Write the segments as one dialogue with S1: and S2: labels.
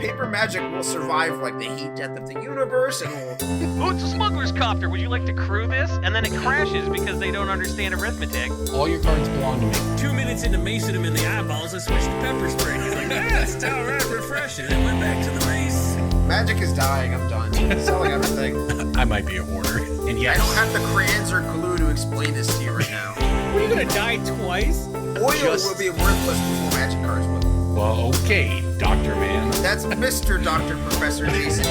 S1: paper magic will survive like the heat death of the universe, and will...
S2: Oh, it's a smuggler's copter. Would you like to crew this? And then it crashes because they don't understand arithmetic.
S3: All your cards belong to me.
S4: 2 minutes into macing him in the eyeballs, I switched to pepper spray. He's like, it's all right, refreshing. And went back to the mace.
S1: Magic is dying. I'm done. Selling everything.
S3: I might be a hoarder. And yes,
S1: I don't have the crayons or glue to explain this to you right now.
S5: What, are you gonna die twice?
S1: Oil will be worthless before magic cards will.
S3: well, okay, Dr. Man.
S1: That's Mr. Dr. Professor Jason.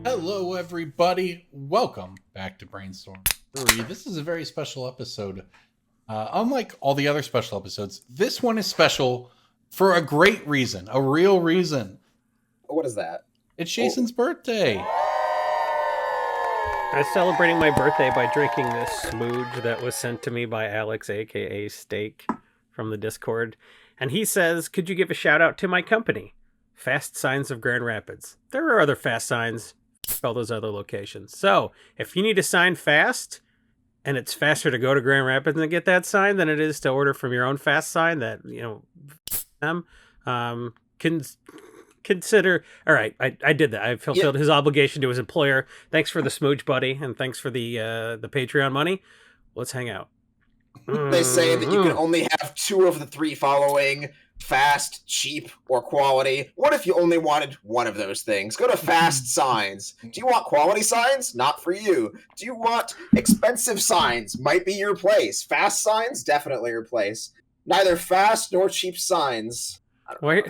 S3: Hello, everybody. Welcome back to Brainstorm Brewery. This is a very special episode. Unlike all the other special episodes, this one is special for a great reason, a real reason.
S1: What is that?
S3: It's Jason's birthday.
S5: I was celebrating my birthday by drinking this smooge that was sent to me by Alex, aka Steak, from the Discord. And he says, could you give a shout out to my company, Fast Signs of Grand Rapids? There are other fast signs, all those other locations. So if you need a sign fast, and it's faster to go to Grand Rapids and get that sign than it is to order from your own fast sign that, you know, them, consider. All right, I did that. I fulfilled his obligation to his employer. Thanks for the smooch, buddy, and thanks for the Patreon money. Let's hang out.
S1: They say that you can only have 2 of the 3 following: fast, cheap, or quality. What if you only wanted one of those things? Go to Fast Signs. Do you want quality signs? Not for you. Do you want expensive signs? Might be your place. Fast signs? Definitely your place. Neither fast nor cheap signs.
S5: Wait.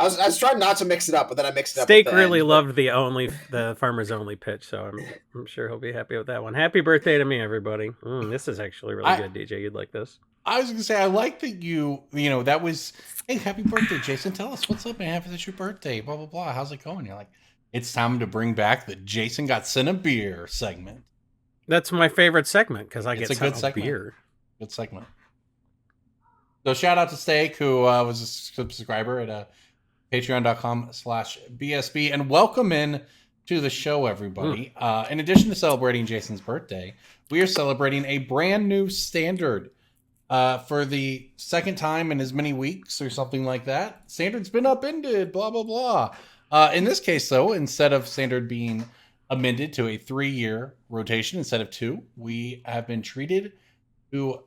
S1: I was trying not to mix it up, but then I mixed it up.
S5: Steak really loved the farmers only pitch, so I'm sure he'll be happy with that one. Happy birthday to me, everybody. This is actually really good, DJ. You'd like this.
S3: I was gonna say, I like that you know, that was, hey, happy birthday, Jason. Tell us what's up, man. Happy that's your birthday. Blah blah blah. How's it going? You're like, it's time to bring back the Jason got sent a beer segment.
S5: That's my favorite segment because I get
S3: good
S5: sent a beer.
S3: Good segment. So shout out to Steak, who was a subscriber at patreon.com/BSB, and welcome in to the show, everybody. In addition to celebrating Jason's birthday, we are celebrating a brand new standard for the second time in as many weeks or something like that. Standard's been upended, blah, blah, blah. In this case, though, instead of standard being amended to a 3-year rotation instead of 2, we have been treated to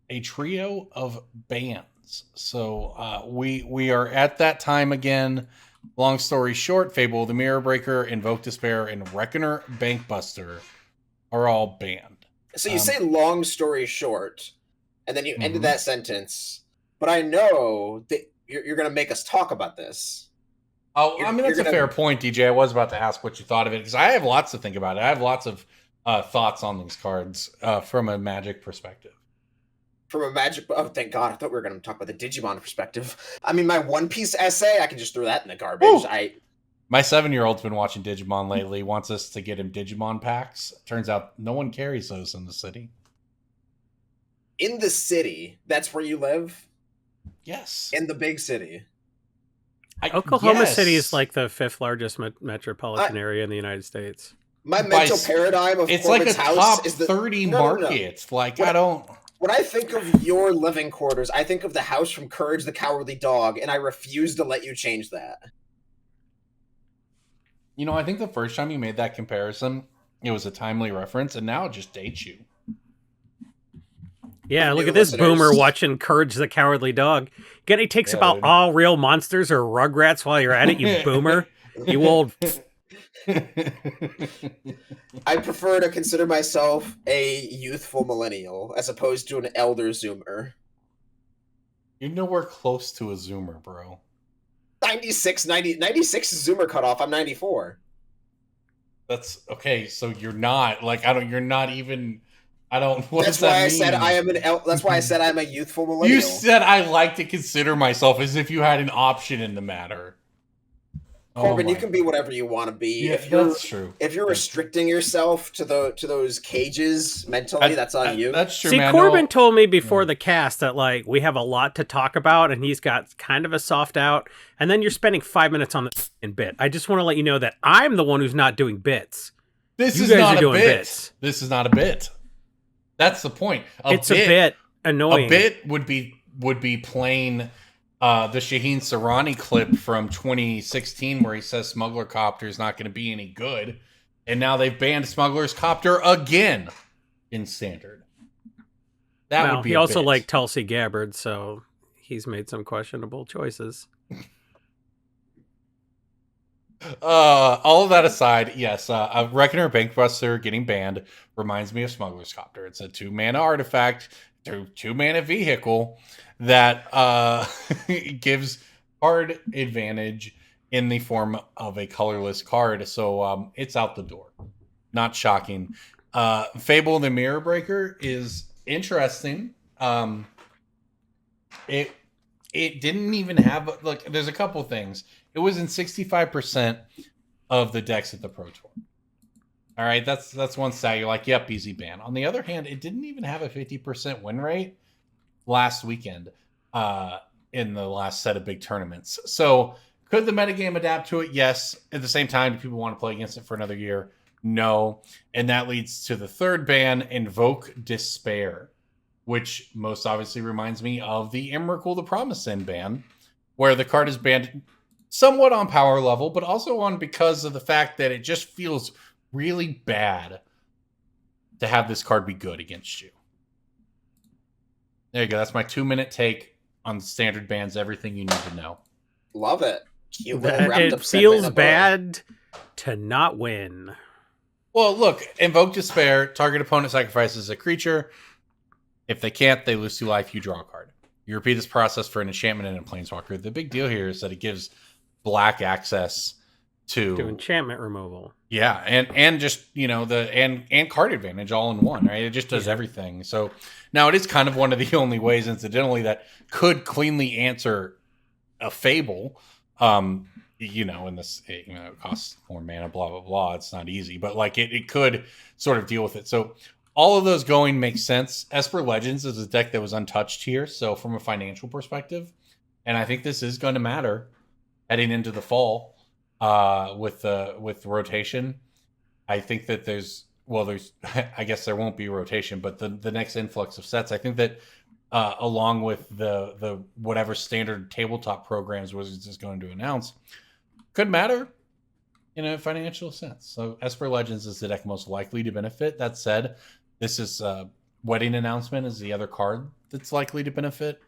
S3: a trio of bands. So we are at that time again. Long story short, Fable the Mirror Breaker, Invoke Despair, and Reckoner Bankbuster are all banned.
S1: So you say long story short, and then you ended that sentence. But I know that you're going to make us talk about this.
S3: Oh, I mean, that's a fair point, DJ. I was about to ask what you thought of it, because I have lots to think about it. I have lots of thoughts on these cards from a Magic perspective.
S1: From a Magic... Oh, thank God. I thought we were going to talk about the Digimon perspective. I mean, my One Piece essay, I can just throw that in the garbage.
S3: My 7-year-old's been watching Digimon lately, wants us to get him Digimon packs. Turns out no one carries those in the city.
S1: In the city? That's where you live?
S3: Yes.
S1: In the big city?
S5: Oklahoma City is like the 5th largest metropolitan area in the United States.
S1: My mental paradigm of
S3: it's
S1: Corbin's
S3: like a
S1: house
S3: top
S1: is the
S3: 30 markets. Like, I don't...
S1: When I think of your living quarters, I think of the house from Courage the Cowardly Dog, and I refuse to let you change that.
S3: You know, I think the first time you made that comparison, it was a timely reference, and now it just dates you.
S5: Yeah, look at this boomer watching Courage the Cowardly Dog. Get any takes about all real monsters or Rugrats while you're at it, you boomer? You old...
S1: I prefer to consider myself a youthful millennial as opposed to an elder zoomer.
S3: You're nowhere close to a zoomer, bro. 96
S1: is zoomer cutoff. I'm 94.
S3: That's okay. So you're not like, you're not even,
S1: that's why I said I am that's why I said I'm a youthful millennial.
S3: You said I like to consider myself, as if you had an option in the matter.
S1: Corbin, you can be whatever you want to be.
S3: Yeah, that's true.
S1: If you're restricting yourself to those cages mentally, that's on you.
S3: That's true,
S5: See,
S3: man.
S5: Corbin told me before the cast that, like, we have a lot to talk about, and he's got kind of a soft out, and then you're spending 5 minutes on the bit. I just want to let you know that I'm the one who's not doing bits.
S3: This is not a bit. This is not a bit. That's the point.
S5: It's a bit annoying.
S3: A bit would be plain the Shaheen Sarani clip from 2016 where he says Smuggler Copter is not going to be any good. And now they've banned Smuggler's Copter again in Standard. That would be
S5: he
S3: a
S5: also
S3: bit.
S5: liked Tulsi Gabbard, so he's made some questionable choices.
S3: All of that aside, yes, a Reckoner Bankbuster getting banned reminds me of Smuggler's Copter. It's a 2-mana artifact, 2-mana vehicle that gives card advantage in the form of a colorless card. So it's out the door. Not shocking. Fable the Mirror Breaker is interesting. It didn't even have there's a couple things. It was in 65% of the decks at the Pro Tour. All right, that's one stat. You're like, yep, easy ban. On the other hand, it didn't even have a 50% win rate last weekend in the last set of big tournaments. So could the metagame adapt to it? Yes. At the same time, do people want to play against it for another year? No. And that leads to the third ban, Invoke Despair, which most obviously reminds me of the Emrakul the Promised End ban, where the card is banned somewhat on power level, but also on because of the fact that it just feels really bad to have this card be good against you. There you go. That's my 2-minute take on Standard bans, everything you need to know.
S1: Love it.
S5: It feels bad to not win.
S3: Well, look, Invoke Despair, target opponent sacrifices a creature. If they can't, they lose 2 life, you draw a card. You repeat this process for an enchantment and a planeswalker. The big deal here is that it gives black access to
S5: enchantment removal.
S3: Yeah, and just, and card advantage all in one, right? It just does everything. So now it is kind of one of the only ways, incidentally, that could cleanly answer a Fable. In this, it costs more mana, blah, blah, blah. It's not easy, but it could sort of deal with it. So all of those going makes sense. Esper Legends is a deck that was untouched here. So from a financial perspective, and I think this is going to matter heading into the fall with rotation. I think that there's I guess there won't be rotation, but the next influx of sets, I think that along with the whatever standard tabletop programs Wizards is going to announce, could matter in a financial sense. So Esper Legends is the deck most likely to benefit. That said, this is Wedding Announcement is the other card that's likely to benefit.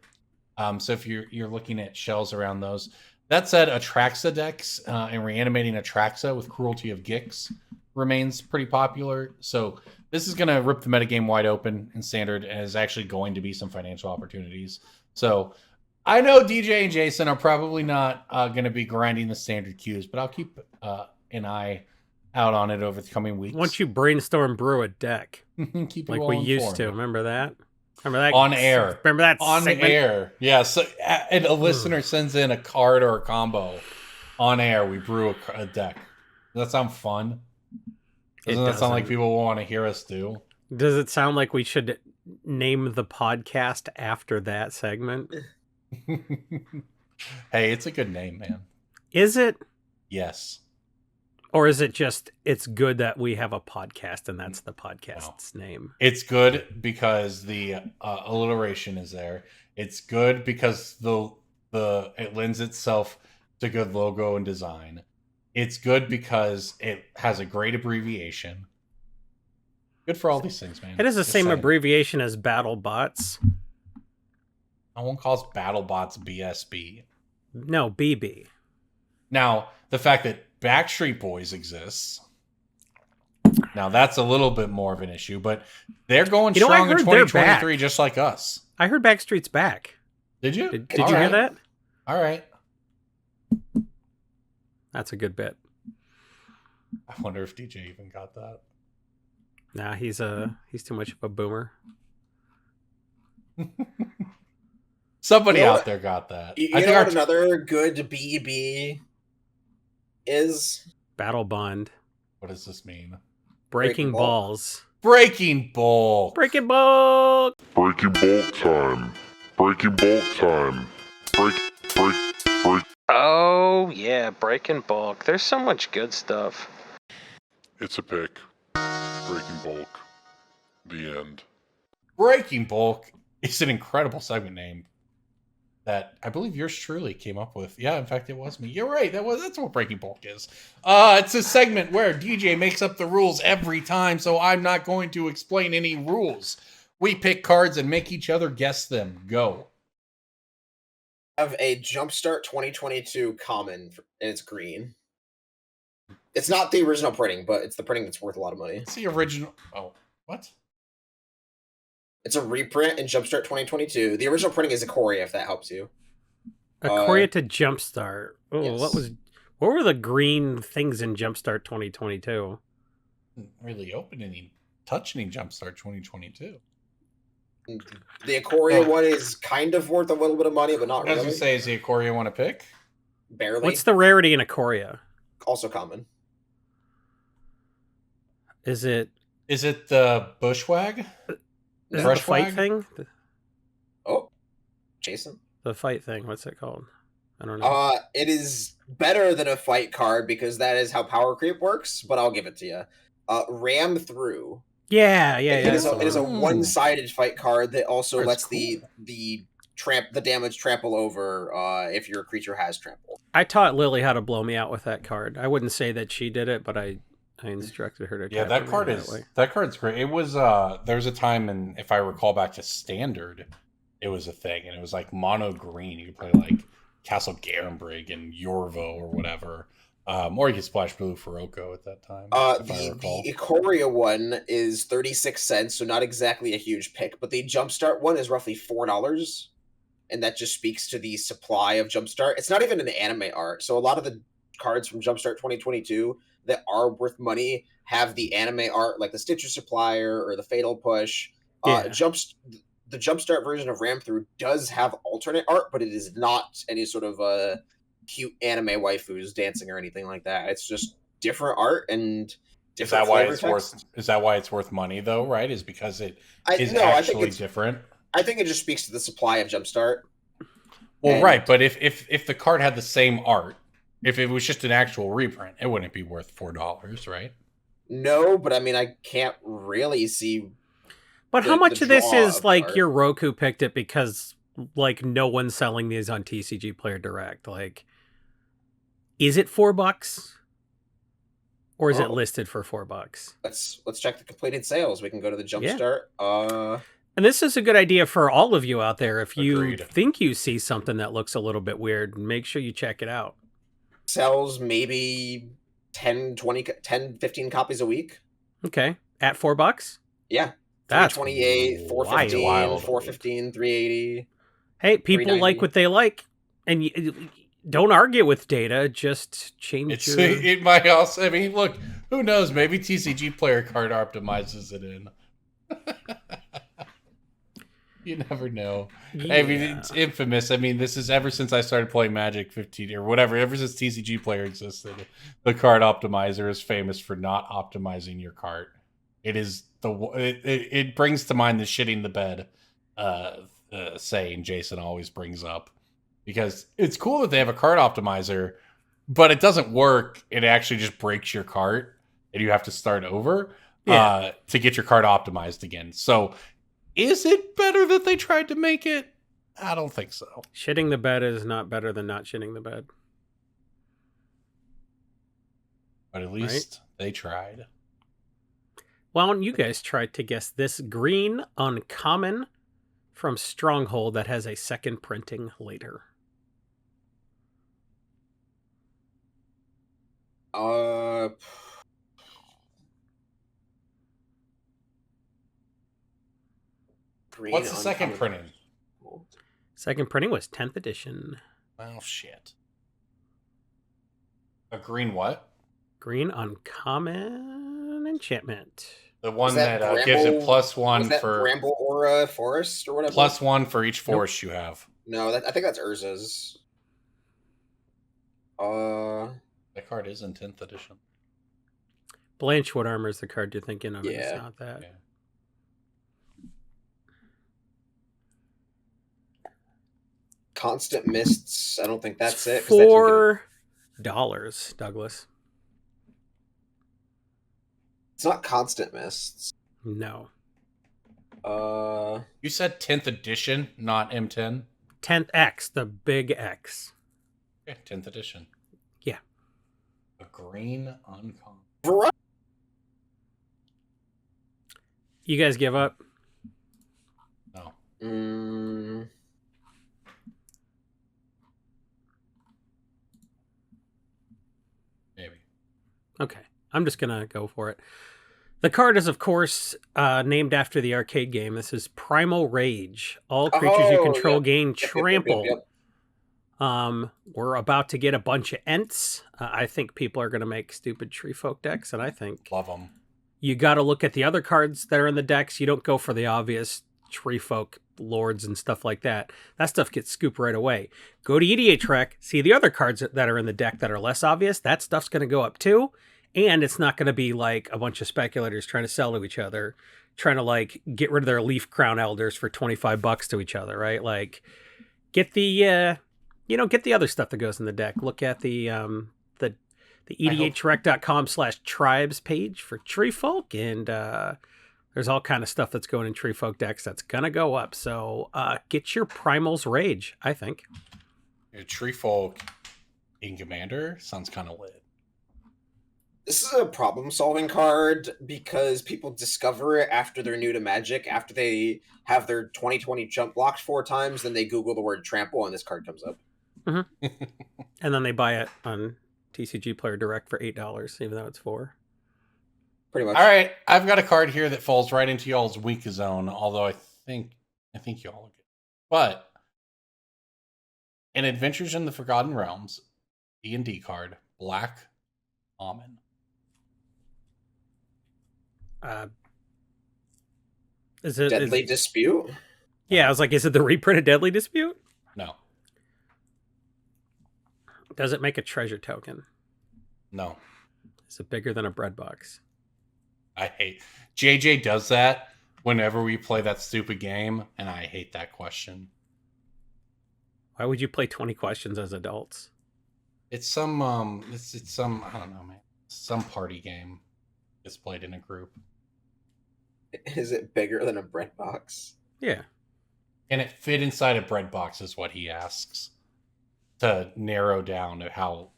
S3: So if you're looking at shells around those. That said, Atraxa decks and reanimating Atraxa with Cruelty of Gix remains pretty popular. So this is going to rip the metagame wide open in Standard, and is actually going to be some financial opportunities. So I know DJ and Jason are probably not going to be grinding the Standard queues, but I'll keep an eye out on it over the coming weeks.
S5: Once you brainstorm brew a deck,
S3: keep
S5: like we used to. Remember that? Remember that
S3: on air?
S5: Remember that
S3: on
S5: segment?
S3: Air? Yeah. So, and a listener sends in a card or a combo on air. We brew a deck. Does that sound fun? Doesn't that sound like people want to hear us do?
S5: Does it sound like we should name the podcast after that segment?
S3: Hey, it's a good name, man.
S5: Is it?
S3: Yes.
S5: Or is it just, it's good that we have a podcast and that's the podcast's name?
S3: It's good because the alliteration is there. It's good because it lends itself to good logo and design. It's good because it has a great abbreviation. Good for all these things, man.
S5: It is the same abbreviation as BattleBots.
S3: No one calls BattleBots BSB.
S5: No, BB.
S3: Now, the fact that Backstreet Boys exists, now that's a little bit more of an issue, but they're going strong in 2023 just like us.
S5: I heard Backstreet's back.
S3: Did you?
S5: Did you hear that?
S3: All right.
S5: That's a good bit.
S3: I wonder if DJ even got that.
S5: Nah, he's too much of a boomer.
S3: Somebody out there got that.
S1: You know what another good BB is?
S5: Battle Bond.
S3: What does this mean?
S5: Breaking balls.
S3: Breaking ball.
S5: Breaking ball.
S6: Breaking bulk time. Breaking bulk time. Break.
S7: Oh, yeah, Breaking Bulk. There's so much good stuff.
S6: It's a pick. Breaking bulk. The end.
S3: Breaking Bulk is an incredible segment name that I believe yours truly came up with. Yeah, in fact, it was me. You're right. That's what Breaking Bulk is. It's a segment where DJ makes up the rules every time, so I'm not going to explain any rules. We pick cards and make each other guess them. Go.
S1: Have a Jumpstart 2022 common, and it's green. It's not the original printing, but it's the printing that's worth a lot of money.
S3: It's the original. Oh, what?
S1: It's a reprint in Jumpstart 2022. The original printing is Ikoria, if that helps you.
S5: Ikoria to Jumpstart. Oh,
S1: yes.
S5: what were the green things in Jumpstart 2022?
S3: Didn't really touch any Jumpstart 2022.
S1: The Ikoria one is kind of worth a little bit of money, but not really.
S3: As you say, is the Ikoria one a pick?
S1: Barely.
S5: What's the rarity in Ikoria?
S1: Also common.
S5: Is it
S3: the Bushwag?
S5: Is it the fight thing?
S1: Oh, Jason.
S5: The fight thing. What's it called? I don't know.
S1: It is better than a fight card because that is how power creep works. But I'll give it to you. Ram through.
S5: Yeah.
S1: It is a one-sided fight card that also lets
S3: cool.
S1: the damage trample over if your creature has trample.
S5: I taught Lily how to blow me out with that card. I wouldn't say that she did it, but I instructed her to.
S3: Yeah, that card's great. It was there was a time, and if I recall back to Standard, it was a thing, and it was like mono green. You could play like Castle Garenbrig and Yorvo or whatever, or you could splash blue for Oko at that time.
S1: The Ikoria one is 36 cents, so not exactly a huge pick, but the Jumpstart one is roughly $4, and that just speaks to the supply of Jumpstart. It's not even an anime art, so a lot of the cards from Jumpstart 2022 that are worth money have the anime art, like the Stitcher Supplier or the Fatal Push. The Jumpstart version of Ram Through does have alternate art, but it is not any sort of cute anime waifus dancing or anything like that. It's just different art and different.
S3: Is that why it's worth money though? Right? Is because it is actually different.
S1: I think it just speaks to the supply of Jumpstart.
S3: Well, right, but if the card had the same art, if it was just an actual reprint, it wouldn't be worth $4, right?
S1: No, but I mean, I can't really see.
S5: But how much of this is like your Roku picked it because like no one's selling these on TCG Player Direct? Like, is it $4, or is it listed for $4?
S1: Let's check the completed sales. We can go to the Jumpstart.
S5: Yeah. And this is a good idea for all of you out there. If you think you see something that looks a little bit weird, make sure you check it out.
S1: Sells maybe 10, 15 copies a week.
S5: Okay. At $4?
S1: Yeah.
S5: That's
S1: 28, 415, wild. 415, 380.
S5: Hey, people like what they like. And you don't argue with data, just change
S3: it might also, I mean, look, who knows? Maybe TCG Player card optimizes it in. You never know. Yeah. I mean, it's infamous. I mean, this is ever since I started playing Magic 15 or whatever, ever since TCG Player existed, the card optimizer is famous for not optimizing your cart. It is it brings to mind the shitting the bed saying Jason always brings up, because it's cool that they have a card optimizer, but it doesn't work. It actually just breaks your cart and you have to start over to get your card optimized again. So is it better that they tried to make it? I don't think so.
S5: Shitting the bed is not better than not shitting the bed.
S3: But at least they tried.
S5: Why don't you guys try to guess this green uncommon from Stronghold that has a second printing later?
S3: What's the second printing?
S5: Second printing was 10th edition.
S3: Oh, shit. A green what?
S5: Green uncommon enchantment.
S3: The one that gives it +1 for...
S1: Bramble Aura Forest or whatever?
S3: +1 for each forest you have.
S1: No, I think that's Urza's.
S3: That card is in 10th edition.
S5: Blanchwood Armor is the card you're thinking of.
S1: Yeah.
S5: It's not that.
S3: Yeah.
S1: Constant Mists. I don't think that's it.
S5: $4, Douglas.
S1: It's not Constant Mists.
S5: No.
S3: You said 10th edition, not M10?
S5: 10th X, the big X.
S3: Okay, 10th edition.
S5: Yeah.
S3: A green uncommon.
S1: Variety.
S5: You guys give up?
S3: No. Maybe.
S5: Okay. I'm just going to go for it. The card is, of course, named after the arcade game. This is Primal Rage. All creatures you control gain trample. We're about to get a bunch of Ents. I think people are going to make stupid Tree Folk decks, and I think
S3: Love them.
S5: you got to look at the other cards that are in the decks. You don't go for the obvious Tree Folk lords and stuff like that. That stuff gets scooped right away. Go to EDH Rec, see the other cards that are in the deck that are less obvious. That stuff's going to go up too. And it's not going to be like a bunch of speculators trying to sell to each other, trying to like get rid of their Leaf Crown Elders for $25 to each other, right? Like get the, get the other stuff that goes in the deck. Look at the edhrec.com/tribes page for Tree Folk. And there's all kind of stuff that's going in Tree Folk decks that's going to go up. So get your Primal's Rage, I think.
S3: Your Tree Folk in Commander sounds kind of lit.
S1: This is a problem-solving card because people discover it after they're new to Magic, after they have their 2020 jump blocked 4 times, then they Google the word trample and this card comes up.
S5: Mm-hmm. And then they buy it on TCG Player Direct for $8, even though it's $4.
S1: Pretty much.
S3: All right, I've got a card here that falls right into y'all's weak zone, although I think y'all will get it. But in Adventures in the Forgotten Realms, D&D card, Black Almond.
S5: Is it
S1: Deadly Dispute?
S5: Yeah, I was like, is it the reprint of Deadly Dispute?
S3: No.
S5: Does it make a treasure token?
S3: No.
S5: Is it bigger than a bread box?
S3: I hate JJ does that whenever we play that stupid game, and I hate that question.
S5: Why would you play 20 questions as adults?
S3: It's some it's some I don't know, man. Some party game. It's played in a group.
S1: Is it bigger than a bread box?
S5: Yeah.
S3: Can it fit inside a bread box is what he asks. To narrow down to how,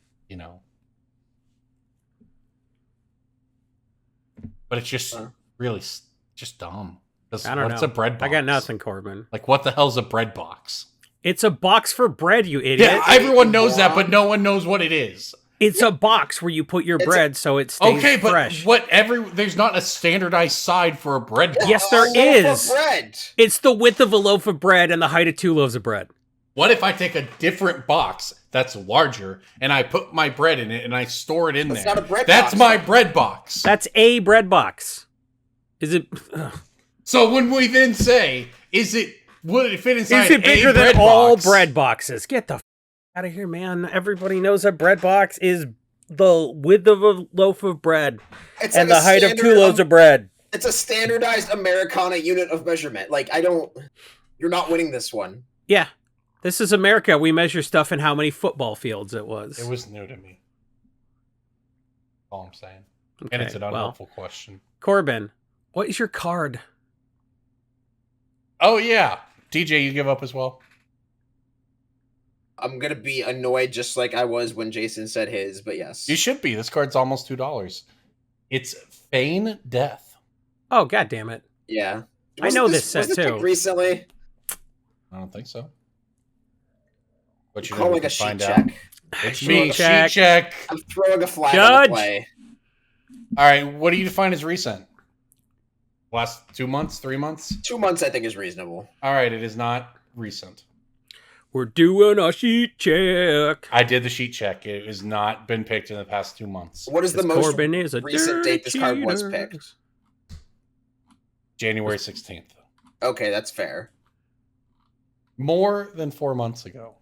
S3: But it's just really just dumb.
S5: I don't know.
S3: What's a bread box?
S5: I got nothing, Corbin.
S3: Like, what the hell's a bread box?
S5: It's a box for bread, you idiot.
S3: Yeah, everyone knows that, but no one knows what it is.
S5: It's a box where you put your bread so it stays fresh.
S3: But there's not a standardized side for a bread box.
S5: Yes, there is.
S1: Bread.
S5: It's the width of a loaf of bread and the height of 2 loaves of bread.
S3: What if I take a different box that's larger and I put my bread in it and I store it in there?
S1: Not a bread
S3: That's
S1: box.
S3: my bread box.
S5: That's a bread box. Is it?
S3: So when we then say, would it fit inside
S5: Is it bigger
S3: a bread
S5: than all
S3: box?
S5: bread boxes? Get the out of here, man. Everybody knows a bread box is the width of a loaf of bread
S1: It's
S5: and
S1: like
S5: the height of 2 loaves of bread.
S1: It's a standardized Americana unit of measurement. Like, you're not winning this one.
S5: Yeah. This is America. We measure stuff in how many football fields it was.
S3: It was new to me. All I'm saying.
S5: Okay,
S3: And it's an unhelpful question.
S5: Corbin, what is your card?
S3: Oh, yeah. DJ, you give up as well?
S1: I'm going to be annoyed just like I was when Jason said his, but yes.
S3: You should be. This card's almost $2. It's Feign Death.
S5: Oh, God damn it.
S1: Yeah.
S5: I know this set,
S1: was this
S5: too.
S1: picked recently?
S3: I don't think so. But you
S1: Calling
S3: can
S1: a sheet
S3: find
S1: check.
S3: out. It's me,
S5: check.
S3: sheet check.
S1: I'm throwing a flag
S5: Judge.
S1: on the play.
S3: All right, what do you define as recent? Last 2 months, 3 months?
S1: 2 months, I think, is reasonable.
S3: All right, it is not recent.
S5: We're doing a sheet check.
S3: I did the sheet check. It has not been picked in the past 2 months.
S1: What is the
S5: This
S1: most
S5: Corbin is a
S1: recent date this card was
S5: cheater.
S1: picked?
S3: January 16th.
S1: Okay, that's fair.
S3: More than 4 months ago.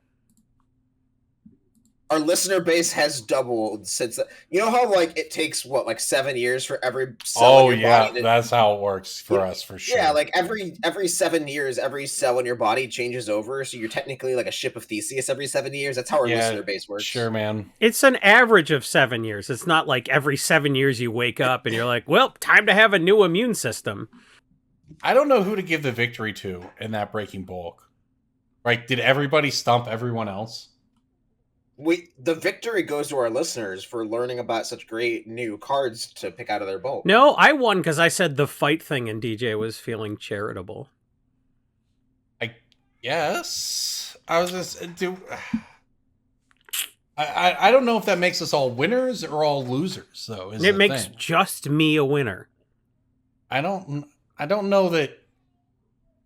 S1: Our listener base has doubled since. You know how it takes 7 years for every cell in your body to,
S3: that's how it works for us for sure.
S1: Yeah, every 7 years, every cell in your body changes over. So you're technically like a ship of Theseus every 7 years. That's how our listener base works.
S3: Sure, man.
S5: It's an average of 7 years. It's not like every 7 years you wake up and you're like, well, time to have a new immune system.
S3: I don't know who to give the victory to in that breaking bulk. Right? Did everybody stump everyone else?
S1: The victory goes to our listeners for learning about such great new cards to pick out of their bowl.
S5: No, I won because I said the fight thing and DJ was feeling charitable.
S3: Yes. I was just I don't know if that makes us all winners or all losers, though.
S5: It makes just me a winner.
S3: I don't know that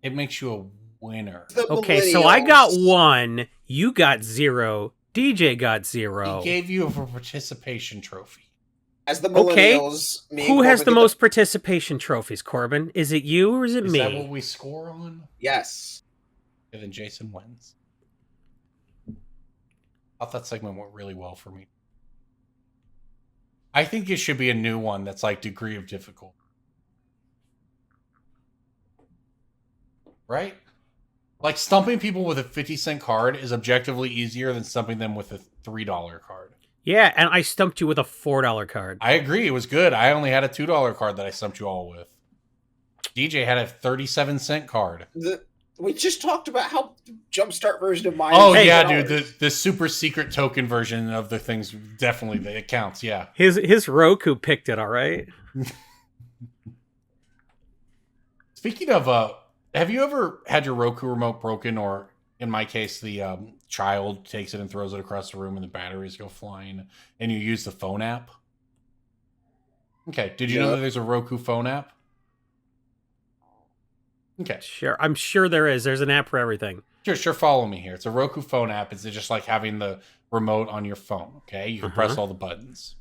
S3: it makes you a winner.
S5: Okay, so I got 1, you got 0, DJ got 0.
S3: He gave you a participation trophy.
S1: As the millennials,
S5: who has the most participation trophies, Corbin? Is it you or is it me?
S3: Is that what we score on?
S1: Yes.
S3: And then Jason wins. I thought that segment went really well for me. I think it should be a new one that's like degree of difficulty. Right? Like stumping people with a 50-cent card is objectively easier than stumping them with a $3 card.
S5: Yeah, and I stumped you with a $4 card.
S3: I agree. It was good. I only had a $2 card that I stumped you all with. DJ had a 37-cent card.
S1: We just talked about how the Jumpstart version of mine.
S3: Oh, yeah, dude. The super secret token version of the things, definitely, it counts, yeah.
S5: His Roku picked it, all right?
S3: Speaking of, have you ever had your Roku remote broken, or in my case, the child takes it and throws it across the room and the batteries go flying, and you use the phone app? Okay, did you know that there's a Roku phone app? Okay.
S5: Sure. I'm sure there is. There's an app for everything.
S3: Sure. Follow me here. It's a Roku phone app. It's just like having the remote on your phone. Okay. You can press all the buttons.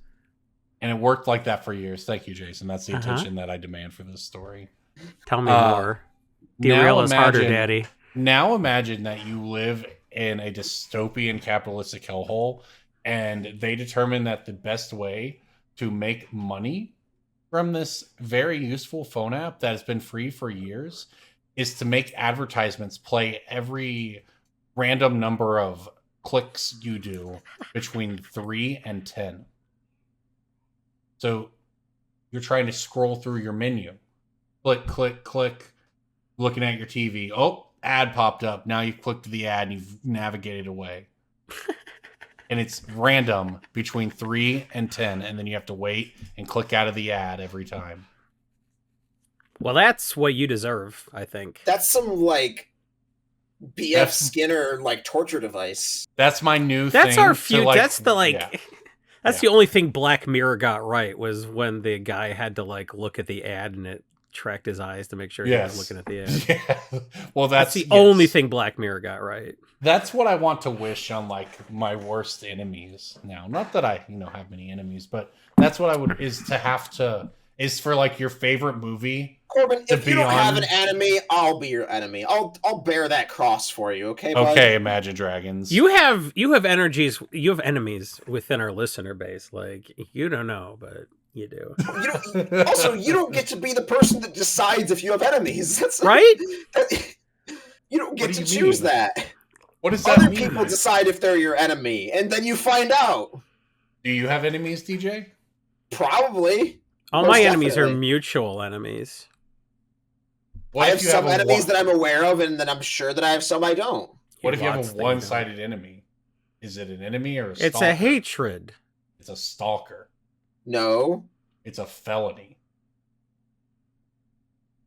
S3: And it worked like that for years. Thank you, Jason. That's the attention that I demand for this story.
S5: Tell me more. Derail us harder, Daddy.
S3: Now imagine that you live in a dystopian capitalistic hellhole, and they determine that the best way to make money from this very useful phone app that has been free for years is to make advertisements play every random number of clicks you do between 3 and 10. So you're trying to scroll through your menu. Click, click, click, looking at your TV. Oh, ad popped up. Now you've clicked the ad and you've navigated away. And it's random between 3 and 10, and then you have to wait and click out of the ad every time.
S5: Well, that's what you deserve, I think.
S1: That's some, like, B.F. Skinner, like, torture device.
S3: That's my new thing.
S5: That's our future.
S3: Like,
S5: that's the, like... Yeah. That's the only thing Black Mirror got right, was when the guy had to, like, look at the ad and it tracked his eyes to make sure he was looking at the ad.
S3: Yeah. Well, that's
S5: the only thing Black Mirror got right.
S3: That's what I want to wish on, like, my worst enemies now. Not that I, have many enemies, but that's what I would, is for, like, your favorite movie.
S1: Corbin, if you don't have an enemy, I'll be your enemy. I'll bear that cross for you, okay, bud?
S3: Okay, Imagine Dragons.
S5: You have enemies within our listener base. Like, you don't know, but you do.
S1: You don't get to be the person that decides if you have enemies. That's
S5: right?
S1: You don't get to choose that.
S3: What does that mean?
S1: Other people decide if they're your enemy, and then you find out.
S3: Do you have enemies, DJ?
S1: Probably.
S5: All my enemies are mutual enemies.
S1: I have some enemies that I'm aware of, and then I'm sure that I have some I don't.
S3: What if you have a one-sided enemy? Is it an enemy or a stalker?
S5: It's a hatred.
S3: It's a stalker.
S1: No.
S3: It's a felony.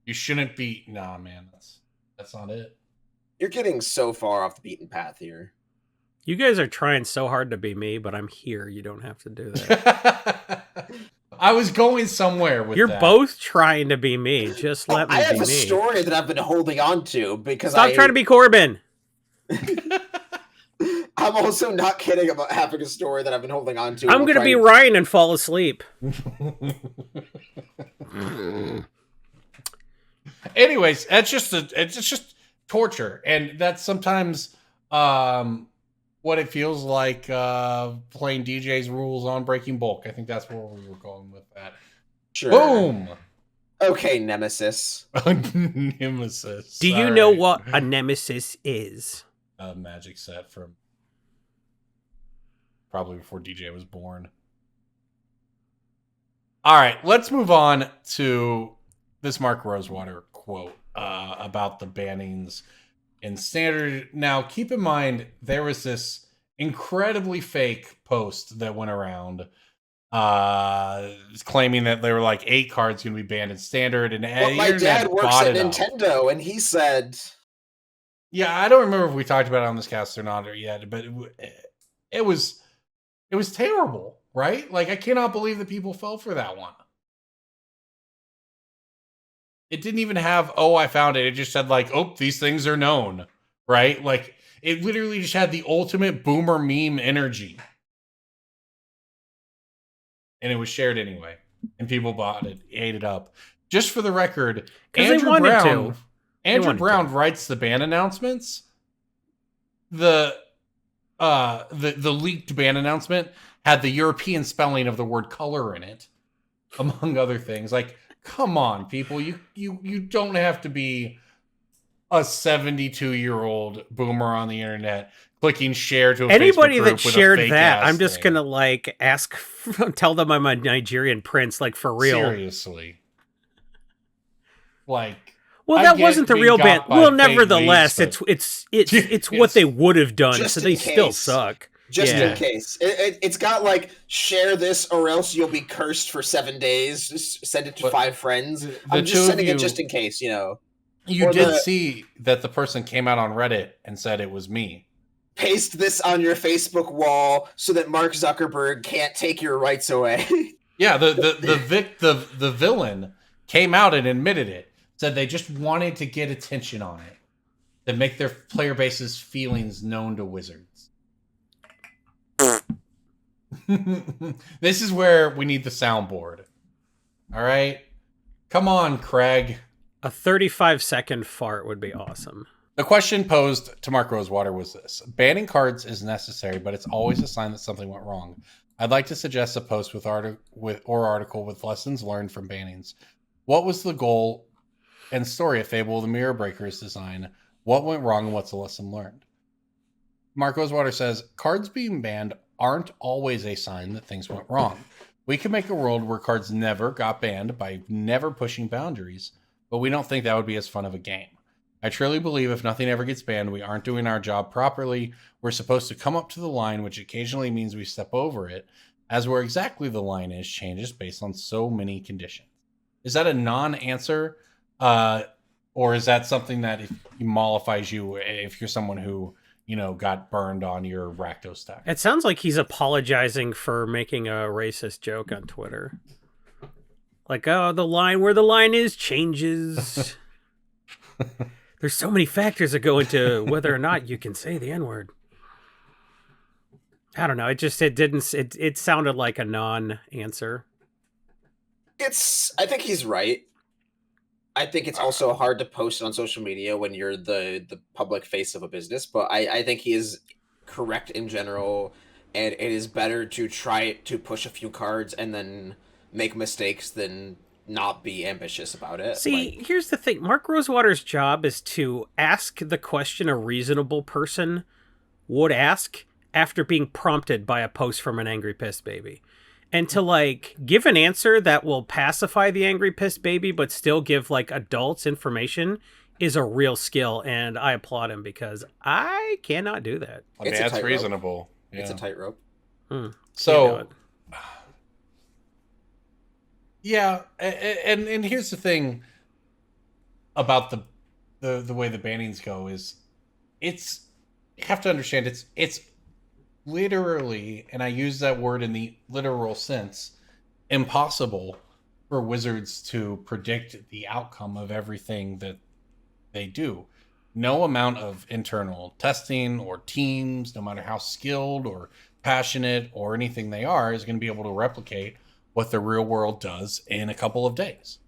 S3: You shouldn't be... Nah, man. That's not it.
S1: You're getting so far off the beaten path here.
S5: You guys are trying so hard to be me, but I'm here. You don't have to do that.
S3: I was going somewhere with
S5: You're both trying to be me. Just let me be me.
S1: I have a story that I've been holding on to because
S5: Stop trying to be Corbin.
S1: I'm also not kidding about having a story that I've been holding on to.
S5: I'm going to be Ryan and fall asleep.
S3: Anyways, it's just torture, and that's sometimes what it feels like playing DJ's rules on Breaking Bulk. I think that's where we were going with that.
S1: Sure.
S3: Boom.
S1: Okay, Nemesis.
S3: Nemesis.
S5: Do you know what a Nemesis is?
S3: A magic set from probably before DJ was born. All right, let's move on to this Mark Rosewater quote about the bannings in standard. Now, keep in mind, there was this incredibly fake post that went around claiming that there were like 8 cards going to be banned in standard. And
S1: Well, my dad works at Nintendo, and he said...
S3: Yeah, I don't remember if we talked about it on this cast or not or yet, but it was terrible, right? Like, I cannot believe that people fell for that one. It didn't even have, oh, I found it. It just said, like, oh, these things are known, right? Like, it literally just had the ultimate boomer meme energy. And it was shared anyway. And people bought it, ate it up. Just for the record, Andrew Brown writes the ban announcements. The leaked ban announcement had the European spelling of the word color in it, among other things. Like, come on, people. You don't have to be a 72-year-old boomer on the internet clicking share to a
S5: anybody
S3: Facebook group
S5: that
S3: with
S5: shared
S3: a fake
S5: that. I'm
S3: ass
S5: just
S3: thing.
S5: gonna like tell them I'm a Nigerian prince, like for real.
S3: Seriously. Like,
S5: well, that wasn't the real ban. Well, nevertheless, it's what they would have done,
S1: just
S5: so they still
S1: case.
S5: suck.
S1: Just in case. It's got like, share this or else you'll be cursed for 7 days. Just send it to 5 friends. I'm just sending it just in case, you know.
S3: You did see that the person came out on Reddit and said it was me.
S1: Paste this on your Facebook wall so that Mark Zuckerberg can't take your rights away.
S3: Yeah, the villain came out and admitted it. Said they just wanted to get attention on it. To make their player base's feelings known to wizards. This is where we need the soundboard. All right? Come on, Craig.
S5: A 35-second fart would be awesome.
S3: The question posed to Mark Rosewater was this. Banning cards is necessary, but it's always a sign that something went wrong. I'd like to suggest a post with article with lessons learned from bannings. What was the goal and story of Fable the Mirror Breaker's design? What went wrong and what's the lesson learned? Mark Rosewater says, cards being banned aren't always a sign that things went wrong. We could make a world where cards never got banned by never pushing boundaries, but we don't think that would be as fun of a game. I truly believe if nothing ever gets banned, we aren't doing our job properly. We're supposed to come up to the line, which occasionally means we step over it, as where exactly the line is changes based on so many conditions. Is that a non-answer? Or is that something that if mollifies you if you're someone who, you know, got burned on your Rakdos stack?
S5: It sounds like he's apologizing for making a racist joke on Twitter. Like, oh, the line where the line is changes. There's so many factors that go into whether or not you can say the N-word. I don't know. It sounded like a non-answer.
S1: I think he's right. I think it's also hard to post on social media when you're the public face of a business, but I think he is correct in general, and it is better to try to push a few cards and then make mistakes than not be ambitious about it.
S5: See, here's the thing. Mark Rosewater's job is to ask the question a reasonable person would ask after being prompted by a post from an angry pissed baby. And to, like, give an answer that will pacify the angry pissed baby but still give, like, adults information is a real skill, and I applaud him because I cannot do that.
S3: I mean, that's reasonable. Yeah.
S1: It's a tightrope.
S3: So, yeah, and here's the thing about the way the bannings go is you have to understand it's literally, and I use that word in the literal sense, impossible for wizards to predict the outcome of everything that they do. No amount of internal testing or teams, no matter how skilled or passionate or anything they are, is going to be able to replicate what the real world does in a couple of days.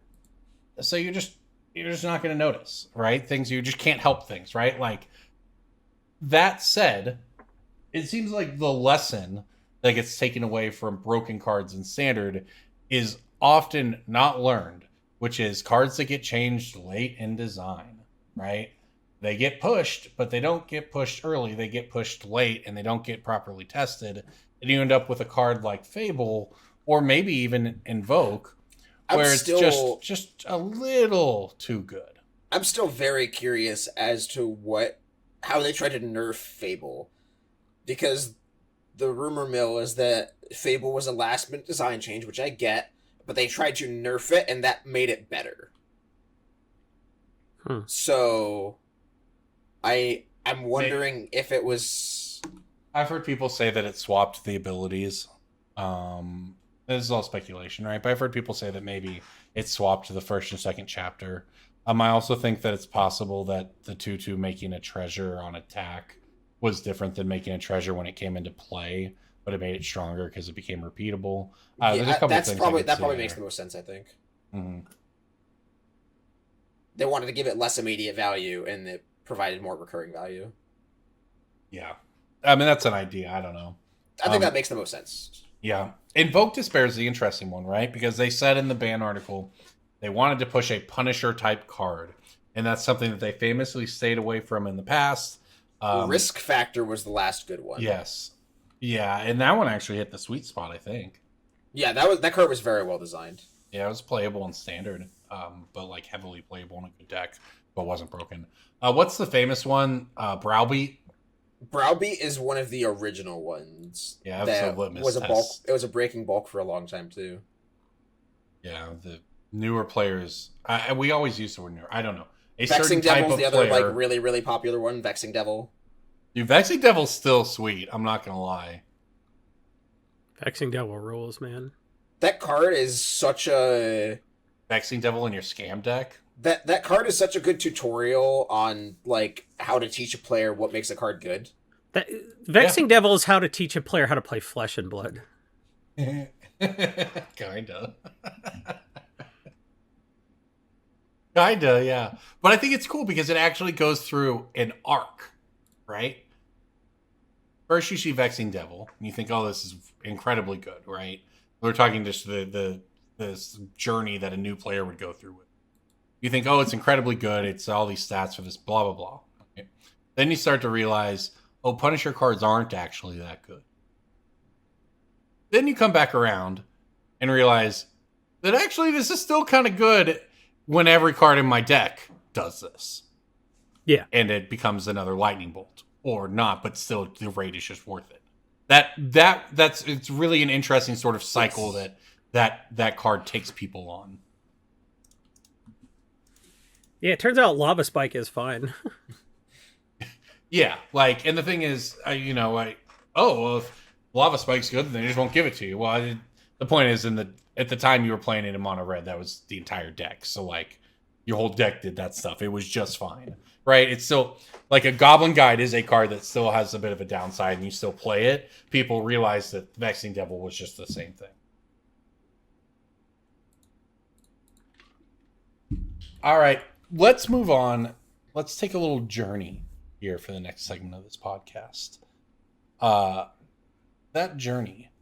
S3: So you're just not going to notice, right? Things, you just can't help things, right? Like, that said, it seems like the lesson that gets taken away from broken cards in Standard is often not learned, which is cards that get changed late in design, right? They get pushed, but they don't get pushed early. They get pushed late, and they don't get properly tested. And you end up with a card like Fable, or maybe even Invoke, where it's just a little too good.
S1: I'm still very curious as to what how they tried to nerf Fable, because the rumor mill is that Fable was a last minute design change, which I get, but they tried to nerf it and that made it better. So I'm wondering if it was.
S3: I've heard people say that it swapped the abilities. This is all speculation, right? But I've heard people say that maybe it swapped the first and second chapter. I also think that it's possible that the 2/2 making a treasure on attack was different than making a treasure when it came into play, but it made it stronger because it became repeatable. There's a couple
S1: that probably makes
S3: there.
S1: the most sense, I think.
S3: Mm-hmm.
S1: They wanted to give it less immediate value, and it provided more recurring value.
S3: Yeah. I mean, that's an idea. I don't know.
S1: I think that makes the most sense.
S3: Yeah. Invoke Despair is the interesting one, right? Because they said in the ban article they wanted to push a Punisher-type card, and that's something that they famously stayed away from in the past.
S1: Risk Factor was the last good one.
S3: Yes. Yeah, and that one actually hit the sweet spot, I think.
S1: Yeah, that card was very well designed.
S3: Yeah, it was playable in Standard, but like heavily playable in a good deck, but wasn't broken. What's the famous one? Browbeat?
S1: Browbeat is one of the original ones.
S3: Yeah,
S1: that
S3: litmus
S1: was a
S3: test.
S1: bulk. It was a breaking bulk for a long time too.
S3: Yeah, the newer players. We always use the word newer. I don't know.
S1: Vexing Devil's the other like really, really popular one. Vexing Devil.
S3: Dude, Vexing Devil's still sweet. I'm not gonna lie.
S5: Vexing Devil rules, man.
S1: That card is such a
S3: Vexing Devil in your scam deck.
S1: That card is such a good tutorial on like how to teach a player what makes a card good.
S5: Vexing Devil is how to teach a player how to play Flesh and Blood.
S3: Kinda. Kinda, yeah. But I think it's cool because it actually goes through an arc, right? First you see Vexing Devil, and you think, oh, this is incredibly good, right? We're talking just this journey that a new player would go through with. You think, oh, it's incredibly good. It's all these stats for this, blah, blah, blah. Okay. Then you start to realize, oh, Punisher cards aren't actually that good. Then you come back around and realize that actually this is still kind of good when every card in my deck does this.
S5: Yeah.
S3: And it becomes another lightning bolt. Or not, but still the rate is just worth it. That's it's really an interesting sort of cycle that card takes people on.
S5: Yeah, it turns out Lava Spike is fine.
S3: Yeah, like, and the thing is, well, if Lava Spike's good, then they just won't give it to you. Well, the point is, at the time you were playing it in mono red, that was the entire deck. So like, your whole deck did that stuff. It was just fine, right? It's still like a Goblin Guide is a card that still has a bit of a downside, and you still play it. People realize that Vexing Devil was just the same thing. All right, let's move on. Let's take a little journey here for the next segment of this podcast. That journey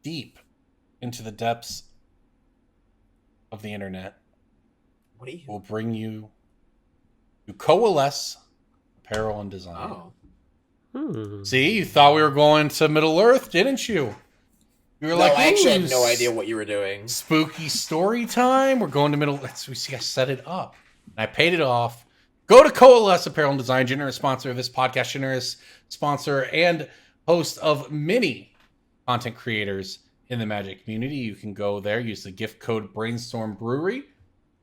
S3: deep into the depths of the internet will bring you to Coalesce Apparel and Design.
S1: Oh.
S3: See, you thought we were going to Middle Earth, didn't you? You were like,
S1: I actually had no idea what you were doing.
S3: Spooky story time. We're going to Middle Earth. We see I set it up. And I paid it off. Go to Coalesce Apparel and Design, generous sponsor of this podcast, generous sponsor and host of many content creators in the Magic community. You can go there, use the gift code Brainstorm Brewery,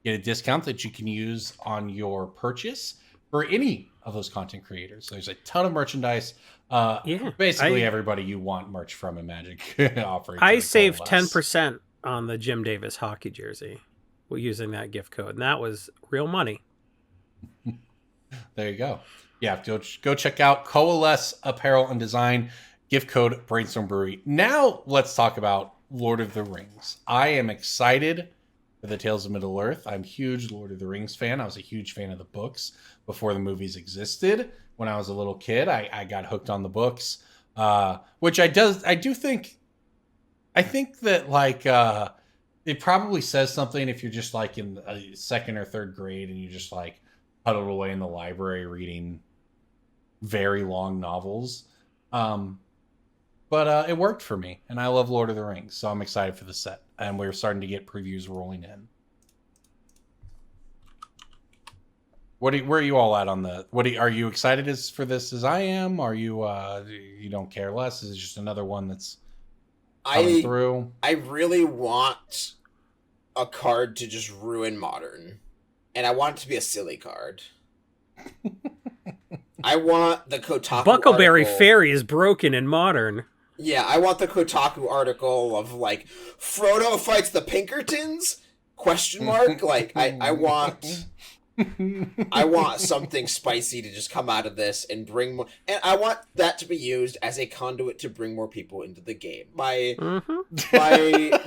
S3: get a discount that you can use on your purchase for any of those content creators. There's a ton of merchandise. Basically everybody you want merch from in Magic offering.
S5: I saved 10% on the Jim Davis hockey jersey using that gift code, and that was real money.
S3: There you go. Yeah, go check out Coalesce Apparel and Design, gift code Brainstorm Brewery. Now let's talk about Lord of the Rings. I am excited for the Tales of Middle Earth. I'm a huge Lord of the Rings fan. I was a huge fan of the books before the movies existed. When I was a little kid, I got hooked on the books, which I think that like it probably says something if you're just like in second or third grade and you just like huddled away in the library reading very long novels. But it worked for me, and I love Lord of the Rings, so I'm excited for the set. And we're starting to get previews rolling in. Where are you all at on the? Are you excited for this as I am? Are you you don't care less? Is it just another one that's coming through?
S1: I really want a card to just ruin Modern, and I want it to be a silly card. I want the Kotaku
S5: Buckleberry
S1: article.
S5: Fairy is broken in Modern.
S1: Yeah, I want the Kotaku article of like Frodo fights the Pinkertons? Question mark. Like I want something spicy to just come out of this and bring more, and I want that to be used as a conduit to bring more people into the game. My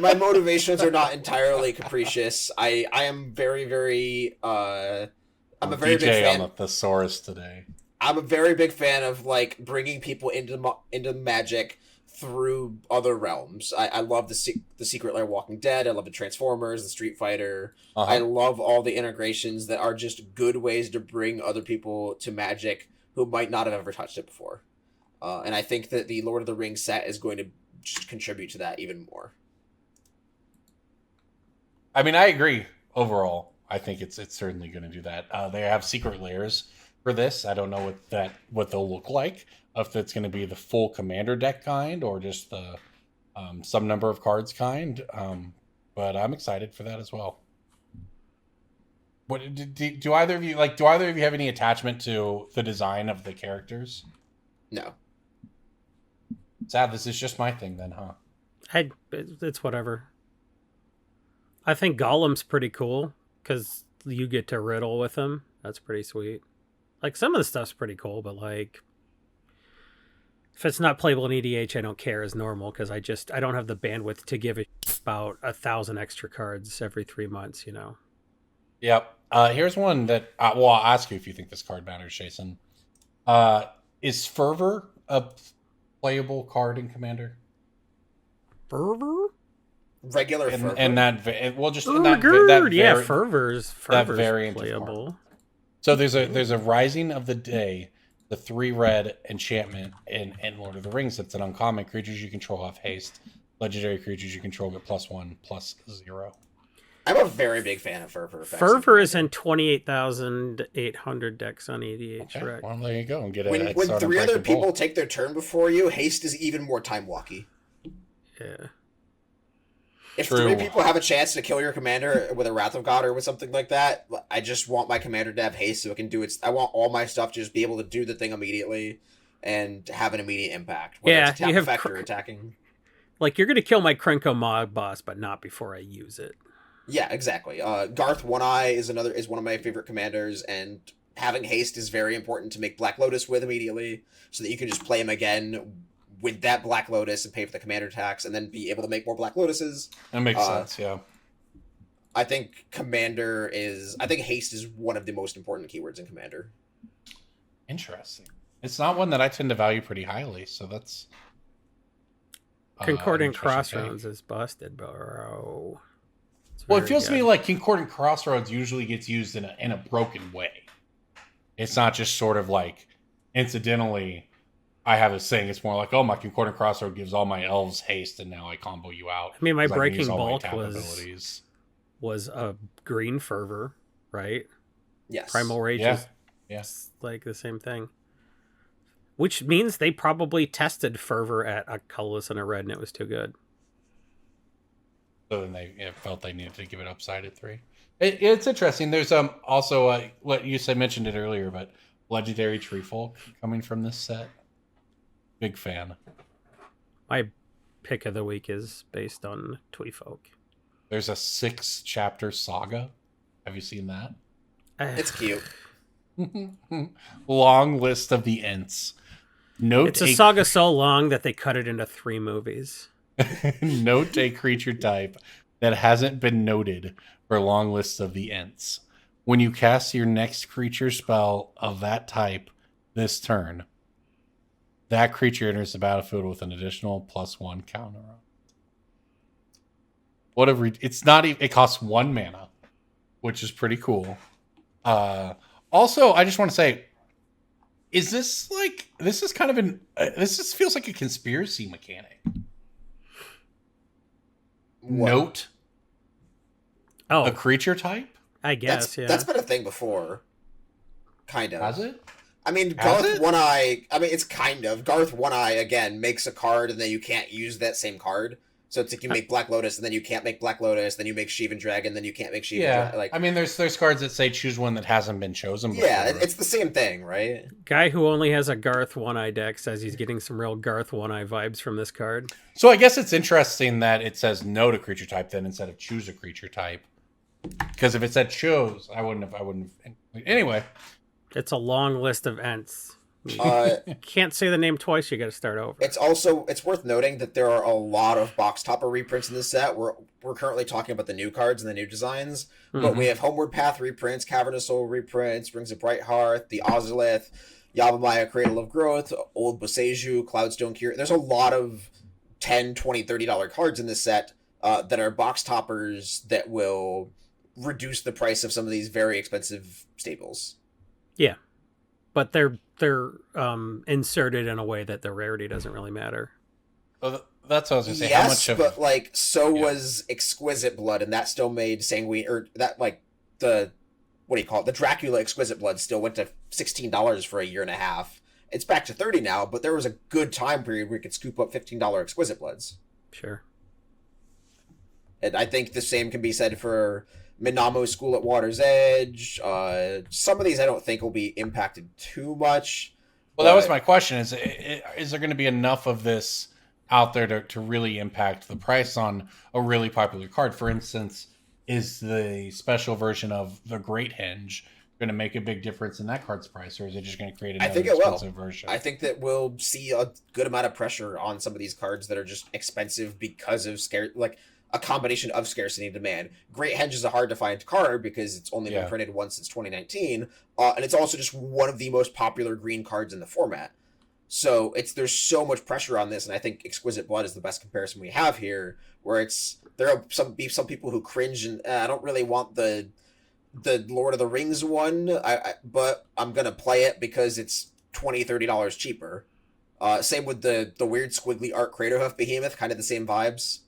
S1: motivations are not entirely capricious. I am very, very I'm a very big fan
S3: on the thesaurus today.
S1: I'm a very big fan of like bringing people into Magic through other realms. I love the Secret Lair Walking Dead. I love the Transformers, the Street Fighter. I love all the integrations that are just good ways to bring other people to Magic who might not have ever touched it before. And I think that the Lord of the Rings set is going to just contribute to that even more.
S3: I mean, I agree overall. I think it's certainly going to do that. They have secret lairs for this. I don't know what they'll look like. If it's going to be the full commander deck kind or just the some number of cards kind. But I'm excited for that as well. What do either of you like? Do either of you have any attachment to the design of the characters?
S1: No.
S3: Sad. This is just my thing then, huh?
S5: It's whatever. I think Gollum's pretty cool because you get to riddle with him. That's pretty sweet. Like some of the stuff's pretty cool, but like if it's not playable in EDH, I don't care as normal because I don't have the bandwidth to give about 1,000 extra cards every 3 months, you know.
S3: Yep. Here's one that I'll ask you if you think this card matters, Jason. Is Fervor a playable card in Commander?
S5: Fervor?
S1: Regular Fervor?
S3: And that just in
S5: Fervor's
S3: variant
S5: playable.
S3: So there's a Rising of the Day, the 3 red enchantment in Lord of the Rings. That's an uncommon. Creatures you control have haste. Legendary creatures you control get +1/+0.
S1: I'm a very big fan of Fervor.
S5: Fervor is in 28,800 decks on EDH.
S3: Okay.
S5: Right?
S3: Well, there you go. And get
S1: when 3 other people take their turn before you, haste is even more time-walky.
S5: Yeah.
S1: If 3 people have a chance to kill your commander with a Wrath of God or with something like that, I just want my commander to have haste so it can do its... I want all my stuff to just be able to do the thing immediately and have an immediate impact. Whether it's tap effect or attacking.
S5: Like, you're going to kill my Krenko Mob boss, but not before I use it.
S1: Yeah, exactly. Garth One-Eye is one of my favorite commanders, and having haste is very important to make Black Lotus with immediately, so that you can just play him again with that Black Lotus and pay for the commander tax, and then be able to make more Black Lotuses.
S3: That makes sense, yeah.
S1: I think haste is one of the most important keywords in Commander.
S3: Interesting. It's not one that I tend to value pretty highly, so that's...
S5: Concordant Crossroads is busted, bro.
S3: Well, it feels to me like Concordant Crossroads usually gets used in a broken way. It's not just sort of like, incidentally... I have this thing. It's more like, oh, my Concordant Crossroad gives all my elves haste, and now I combo you out.
S5: I mean, my Breaking Bulk was a green Fervor, right?
S1: Yes.
S5: Primal Rage is like the same thing. Which means they probably tested Fervor at a colorless and a red, and it was too good.
S3: So then they felt they needed to give it upside at 3. It's interesting. There's also what you mentioned it earlier, but Legendary Treefolk coming from this set. Big fan.
S5: My pick of the week is based on Tweefolk.
S3: There's a 6-chapter saga. Have you seen that?
S1: It's cute.
S3: Long list of the Ents.
S5: It's a saga so long that they cut it into 3 movies.
S3: Note a creature type that hasn't been noted for long lists of the Ents. When you cast your next creature spell of that type this turn, that creature enters the battlefield with an additional +1 counter. It costs 1 mana, which is pretty cool. Also, I just want to say, this feels like a conspiracy mechanic.
S1: What?
S3: Note a creature type?
S5: I guess,
S1: That's been a thing before. Kind of.
S3: Has it?
S1: I mean,
S3: Has
S1: Garth
S3: it?
S1: One Eye. I mean, it's kind of Garth One Eye again makes a card, and then you can't use that same card. So it's like you make Black Lotus, and then you can't make Black Lotus. Then you make Shivan Dragon, then you can't make Shivan
S3: Yeah.
S1: Dragon. Like,
S3: I mean, there's cards that say choose one that hasn't been chosen before.
S1: yeah, it's the same thing, right?
S5: Guy who only has a Garth One Eye deck says he's getting some real Garth One Eye vibes from this card.
S3: So I guess it's interesting that it says no to creature type then instead of choose a creature type. Because if it said chose, I wouldn't have. Anyway.
S5: It's a long list of Ents.
S1: Uh,
S5: Can't say the name twice, you gotta start over.
S1: it's worth noting that there are a lot of box topper reprints in this set. We're currently talking about the new cards and the new designs, but we have Homeward Path reprints, Cavernous Soul reprints, Rings of Bright Hearth, the Ozolith, Yavimaya Cradle of Growth, Old Boseiju, Cloudstone Cure. There's a lot of $10, $20, $30 cards in this set that are box toppers that will reduce the price of some of these very expensive staples.
S5: Yeah, but they're inserted in a way that the rarity doesn't really matter.
S3: Well, that's what I was going to say.
S1: Yes,
S3: How much of
S1: but like so was Exquisite Blood, and that still made Sanguine, or that like the what do you call it? The Dracula Exquisite Blood still went to $16 for a year and a half. It's back to $30 now, but there was a good time period where you could scoop up $15 Exquisite Bloods.
S5: Sure.
S1: And I think the same can be said for Minamo's School at Water's Edge. Some of these I don't think will be impacted too much.
S3: Well, that was my question. Is there going to be enough of this out there to really impact the price on a really popular card? For instance, is the special version of the Great Henge going to make a big difference in that card's price, or is it just going to create another expensive version?
S1: I think that we'll see a good amount of pressure on some of these cards that are just expensive because of a combination of scarcity and demand. Great Henge is a hard to find card because it's only been printed once since 2019, and it's also just one of the most popular green cards in the format. So there's so much pressure on this, and I think Exquisite Blood is the best comparison we have here, where there are some people who cringe and I don't really want the Lord of the Rings one, but I'm gonna play it because it's $20-$30 cheaper. Same with the weird squiggly art Craterhoof Behemoth, kind of the same vibes.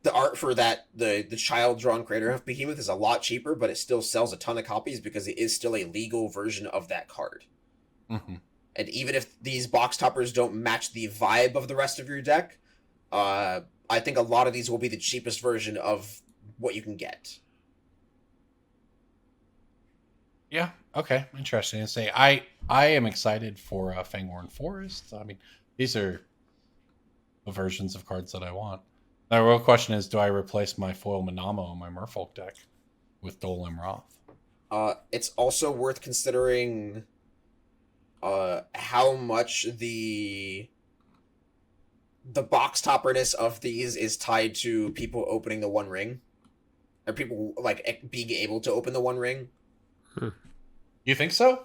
S1: The art for that, the child-drawn Craterhoof Behemoth is a lot cheaper, but it still sells a ton of copies because it is still a legal version of that card.
S3: Mm-hmm.
S1: And even if these box toppers don't match the vibe of the rest of your deck, I think a lot of these will be the cheapest version of what you can get.
S3: Yeah. Okay. Interesting to say. I am excited for Fangorn Forest. I mean, these are the versions of cards that I want. The real question is, do I replace my foil Minamo in my Merfolk deck with Dolem Roth?
S1: It's also worth considering how much the box topperness of these is tied to people opening the One Ring, or people being able to open the One Ring.
S3: You think so?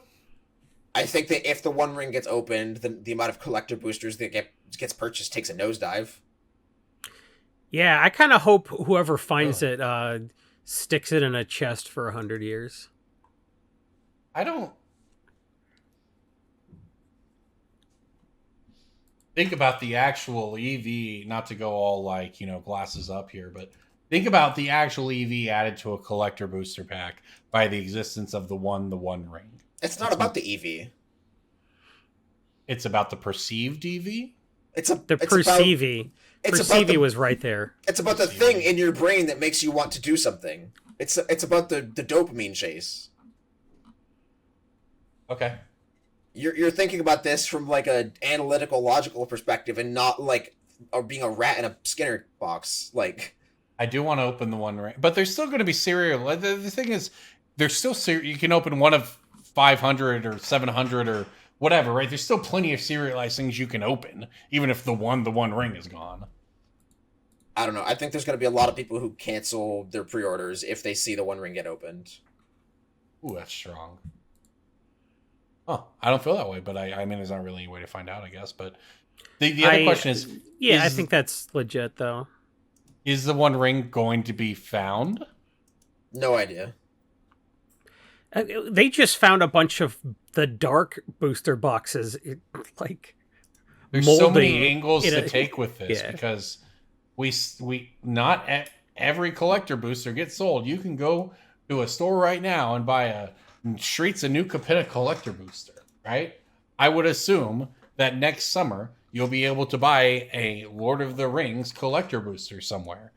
S1: I think that if the One Ring gets opened, the amount of collector boosters that gets purchased takes a nosedive.
S5: Yeah, I kind of hope whoever finds it sticks it in a chest for 100 years.
S3: I don't think about the actual EV, not to go all glasses up here, but think about the actual EV added to a collector booster pack by the existence of the One Ring.
S1: It's not about the EV.
S3: It's about the perceived EV?
S5: Perceive. Perceive was right there.
S1: It's about the thing in your brain that makes you want to do something. It's about the dopamine chase.
S3: Okay.
S1: You're thinking about this from a analytical, logical perspective, and not being a rat in a Skinner box.
S3: I do want to open the One Ring, but there's still going to be serial. The thing is, there's still you can open one of 500 or 700 or whatever, right? There's still plenty of serialized things you can open, even if the One Ring is gone.
S1: I don't know. I think there's going to be a lot of people who cancel their pre-orders if they see the One Ring get opened.
S3: Ooh, that's strong. Oh, I don't feel that way, but I mean, there's not really any way to find out, I guess. But the other question is...
S5: Yeah, I think that's legit, though.
S3: Is the One Ring going to be found?
S1: No idea.
S5: They just found a bunch of the dark booster boxes,
S3: there's so many angles to take with this because we not every collector booster gets sold. You can go to a store right now and buy a Street's a new Capenna collector booster, right? I would assume that next summer you'll be able to buy a Lord of the Rings collector booster somewhere.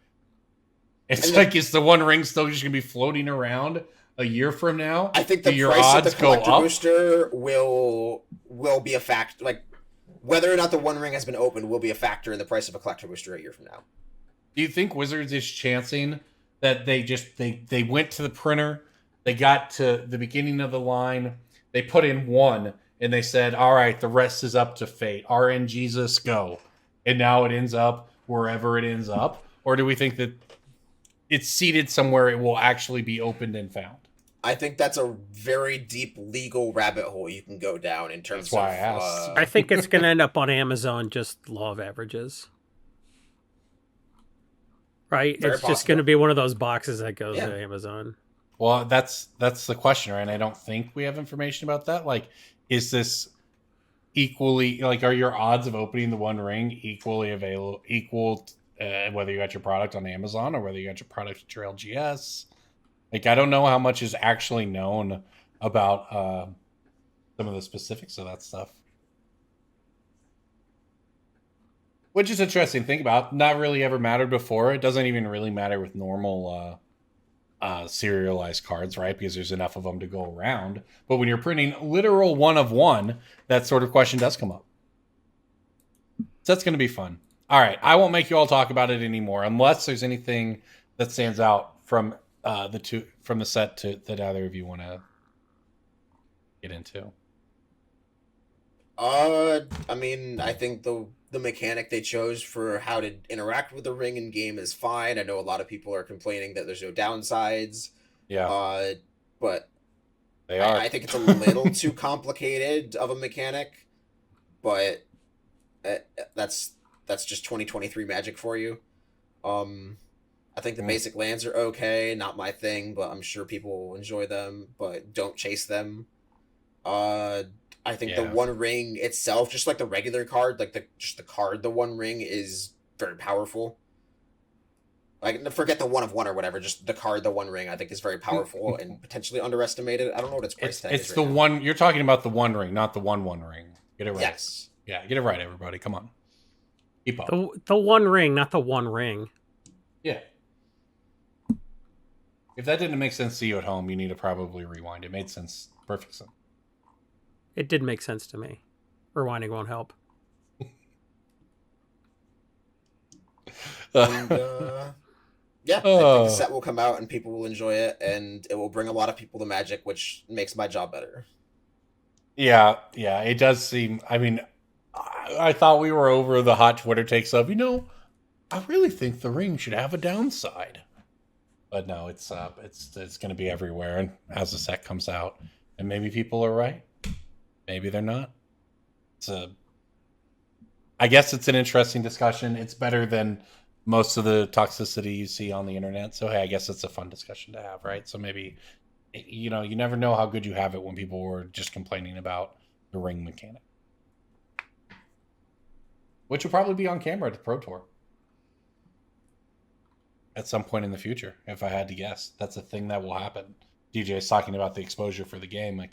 S3: It's like, is the One Ring still just gonna be floating around a year from now?
S1: I think the
S3: Do your
S1: price
S3: odds
S1: of the
S3: go
S1: collector
S3: up?
S1: booster will be a fact. Like whether or not the One Ring has been opened will be a factor in the price of a collector booster a year from now.
S3: Do you think Wizards is chancing that they went to the printer, they got to the beginning of the line, they put in one, and they said, all right, the rest is up to fate. RNGesus, go. And now it ends up wherever it ends up? Or do we think that it's seated somewhere it will actually be opened and found?
S1: I think that's a very deep legal rabbit hole you can go down in terms
S3: That's why
S1: of...
S3: I asked.
S5: I think it's going to end up on Amazon, just law of averages. Right?
S1: Very
S5: It's just
S1: possible.
S5: going to be one of those boxes that goes
S1: Yeah.
S5: to Amazon.
S3: Well, that's the question, right? And I don't think we have information about that. Like, is this equally, like, are your odds of opening the One Ring equally equal whether you got your product on Amazon or whether you got your product at your LGS? Like, I don't know how much is actually known about some of the specifics of that stuff. Which is interesting to think about. Not really ever mattered before. It doesn't even really matter with normal serialized cards, right? Because there's enough of them to go around. But when you're printing literal one of one, that sort of question does come up. So that's going to be fun. All right, I won't make you all talk about it anymore, unless there's anything that stands out from the set that either of you want to get into.
S1: I mean, I think the mechanic they chose for how to interact with the ring in game is fine. I know a lot of people are complaining that there's no downsides.
S3: Yeah,
S1: But
S3: they are.
S1: I think it's a little too complicated of a mechanic. But that's just 2023 Magic for you. I think the basic lands are okay, not my thing, but I'm sure people will enjoy them. But don't chase them. I think the One Ring itself, just like the regular card, like the card, the One Ring is very powerful. Like, forget the one of one or whatever, just the card, the One Ring, I think is very powerful and potentially underestimated. I don't know what its price tag is.
S3: It's the one you're talking about, the One Ring, not the One Ring. Get it right.
S1: Yes.
S3: Yeah, get it right, everybody. Come on. Keep up.
S5: The One Ring, not the One Ring.
S3: Yeah. If that didn't make sense to you at home, you need to probably rewind. It made sense. Perfect sense.
S5: It did make sense to me. Rewinding won't help.
S1: And, yeah, I think the set will come out and people will enjoy it, and it will bring a lot of people to Magic, which makes my job better.
S3: Yeah, it does seem. I mean, I thought we were over the hot Twitter takes of, I really think the ring should have a downside. But no, it's going to be everywhere, and as the set comes out, and maybe people are right, maybe they're not. I guess it's an interesting discussion. It's better than most of the toxicity you see on the internet. So hey, I guess it's a fun discussion to have, right? So maybe, you never know how good you have it when people were just complaining about the ring mechanic, which will probably be on camera at the Pro Tour at some point in the future, if I had to guess. That's a thing that will happen. DJ's talking about the exposure for the game, like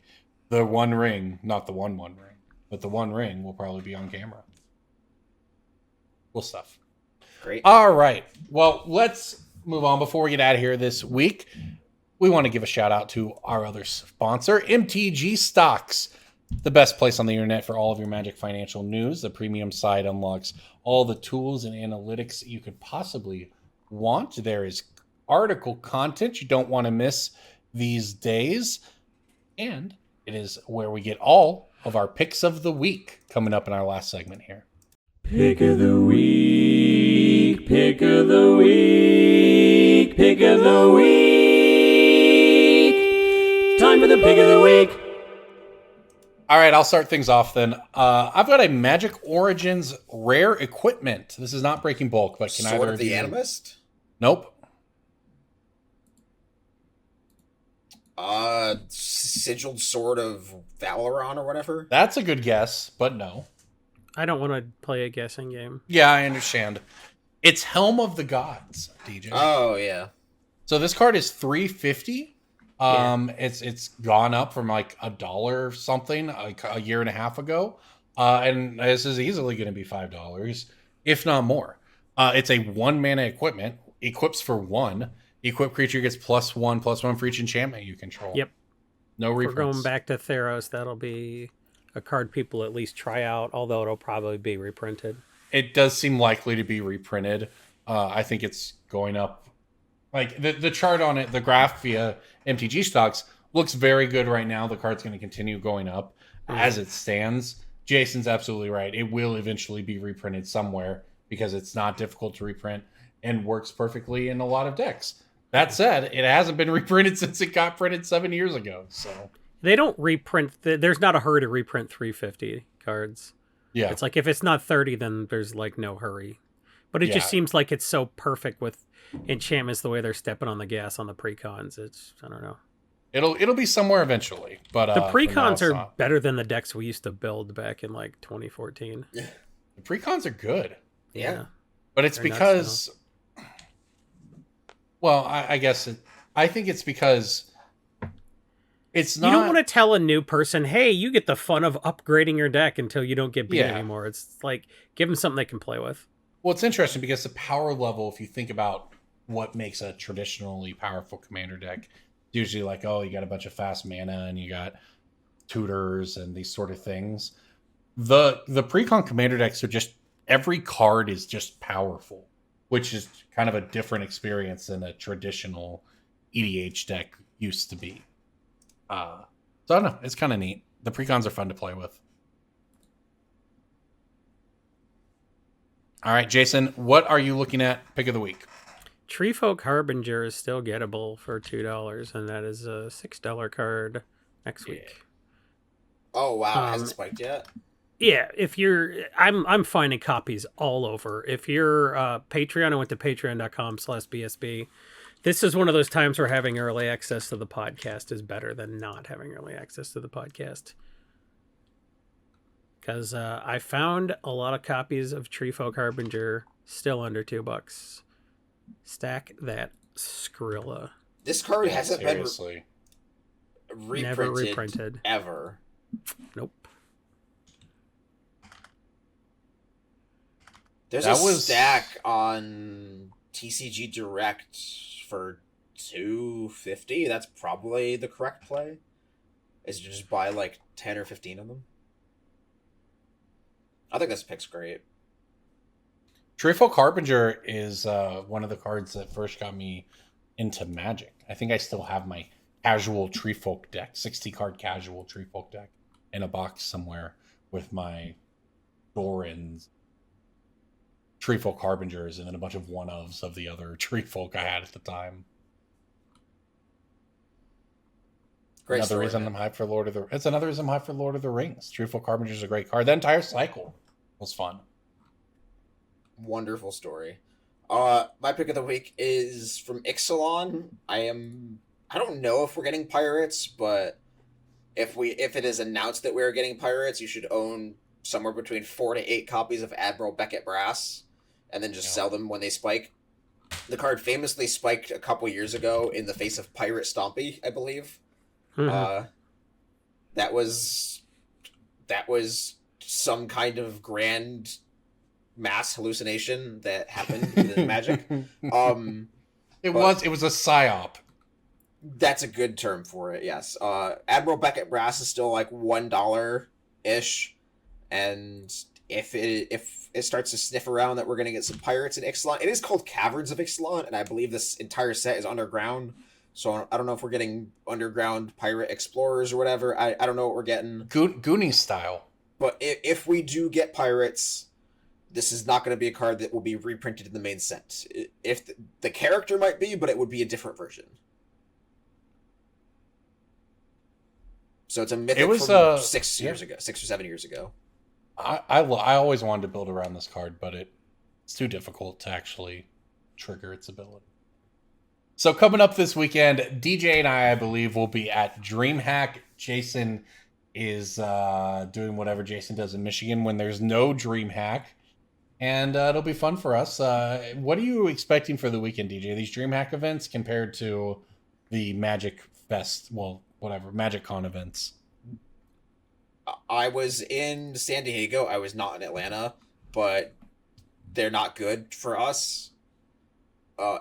S3: the One Ring, not the one ring, but the One Ring will probably be on camera. Cool stuff.
S1: Great.
S3: All right. Well, let's move on. Before we get out of here this week, we want to give a shout out to our other sponsor, MTG Stocks, the best place on the internet for all of your Magic financial news. The premium site unlocks all the tools and analytics you could possibly want. There is article content you don't want to miss these days. And it is where we get all of our picks of the week coming up in our last segment here.
S4: Pick of the week, pick of the week, pick of the week. Time for the pick of the week.
S3: All right, I'll start things off then. I've got a Magic Origins rare equipment. This is not breaking bulk, but can
S1: Sword
S3: either
S1: of the
S3: you...
S1: Animist?
S3: Nope.
S1: Sigiled Sword of Valoron or whatever?
S3: That's a good guess, but no.
S5: I don't want to play a guessing game.
S3: Yeah, I understand. It's Helm of the Gods, DJ.
S1: Oh, yeah.
S3: So this card is $350. It's gone up from like $1 something like a year and a half ago, and this is easily going to be $5, if not more. It's a 1-mana equipment, equips for 1. Equipped creature gets +1/+1 for each enchantment you control.
S5: Yep.
S3: No
S5: We're
S3: reprints.
S5: going back to Theros. That'll be a card people at least try out, although it'll probably be reprinted.
S3: It does seem likely to be reprinted. I think it's going up. Like the chart on it, the graph via MTG stocks looks very good right now. The card's going to continue going up as it stands. Jason's absolutely right. It will eventually be reprinted somewhere because it's not difficult to reprint and works perfectly in a lot of decks. That said, it hasn't been reprinted since it got printed 7 years ago. So
S5: they don't reprint. There's not a hurry to reprint 350 cards.
S3: Yeah,
S5: it's like if it's not 30, then there's like no hurry. But it just seems like it's so perfect with enchantments the way they're stepping on the gas on the precons. It's I don't know.
S3: It'll be somewhere eventually, but
S5: the precons are better than the decks we used to build back in like 2014.
S3: The precons are good.
S5: Yeah,
S3: but it's because. Well, I guess I think it's because it's not.
S5: You don't want to tell a new person, "Hey, you get the fun of upgrading your deck until you don't get beat anymore." It's like give them something they can play with.
S3: Well, it's interesting because the power level, if you think about what makes a traditionally powerful commander deck, usually like, oh, you got a bunch of fast mana and you got tutors and these sort of things. The precon commander decks are just every card is just powerful, which is kind of a different experience than a traditional EDH deck used to be. So I don't know. It's kind of neat. The precons are fun to play with. All right, Jason, what are you looking at? Pick of the week.
S5: Treefolk Harbinger is still gettable for $2, and that is a $6 card next week.
S1: Oh wow, it hasn't spiked yet.
S5: Yeah, if you're, I'm finding copies all over. If you're Patreon, I went to patreon.com/BSB. This is one of those times where having early access to the podcast is better than not having early access to the podcast. Because I found a lot of copies of Treefolk Harbinger still under $2. Stack that Skrilla.
S1: This card hasn't been
S5: never reprinted
S1: ever.
S5: Nope.
S1: There's a stack on TCG Direct for $250. That's probably the correct play. Is to just buy like 10 or 15 of them. I think this pick's great.
S3: Treefolk Harbinger is one of the cards that first got me into Magic. I think I still have my casual Treefolk deck, 60-card casual Treefolk deck in a box somewhere with my Doran's Treefolk Harbingers and then a bunch of one-ofs of the other Treefolk I had at the time.
S1: Great
S3: another
S1: story,
S3: reason I'm hyped for Lord of the. It's another reason I'm hyped for Lord of the Rings. Treefolk Harbinger is a great card. The entire cycle was fun.
S1: Wonderful story. My pick of the week is from Ixalan. I don't know if we're getting pirates, but if it is announced that we're getting pirates, you should own somewhere between 4 to 8 copies of Admiral Beckett Brass, and then just sell them when they spike. The card famously spiked a couple years ago in the face of Pirate Stompy, I believe.
S5: Mm-hmm.
S1: That was some kind of grand mass hallucination that happened in Magic.
S3: It was a psyop.
S1: That's a good term for it. Yes. Admiral Beckett Brass is still like $1 ish, and if it starts to sniff around that we're going to get some pirates in Ixalan, it is called Caverns of Ixalan, and I believe this entire set is underground. So I don't know if we're getting underground pirate explorers or whatever. I don't know what we're getting.
S3: Goonies style.
S1: But if we do get pirates, this is not going to be a card that will be reprinted in the main set. If the character might be, but it would be a different version. So it's a mythic from 6 years ago, 6 or 7 years ago.
S3: I always wanted to build around this card, but it's too difficult to actually trigger its ability. So coming up this weekend, DJ and I believe, will be at DreamHack. Jason is doing whatever Jason does in Michigan when there's no DreamHack. And it'll be fun for us. What are you expecting for the weekend, DJ? These DreamHack events compared to the Magic Magic Con events.
S1: I was in San Diego. I was not in Atlanta, but they're not good for us.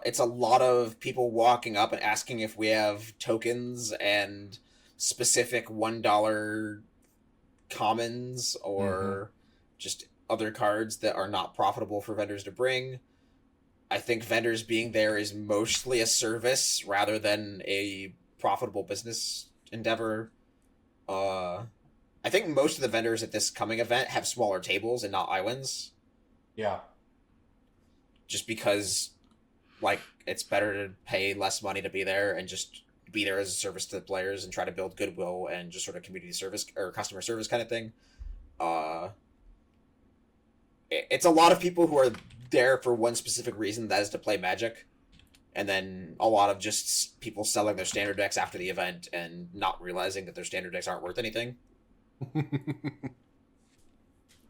S1: It's a lot of people walking up and asking if we have tokens and specific $1 commons or just other cards that are not profitable for vendors to bring. I think vendors being there is mostly a service rather than a profitable business endeavor. I think most of the vendors at this coming event have smaller tables and not islands.
S3: Yeah.
S1: Just because, like, it's better to pay less money to be there and just be there as a service to the players and try to build goodwill and just sort of community service or customer service kind of thing. It's a lot of people who are there for one specific reason, that is to play Magic. And then a lot of just people selling their standard decks after the event and not realizing that their standard decks aren't worth anything.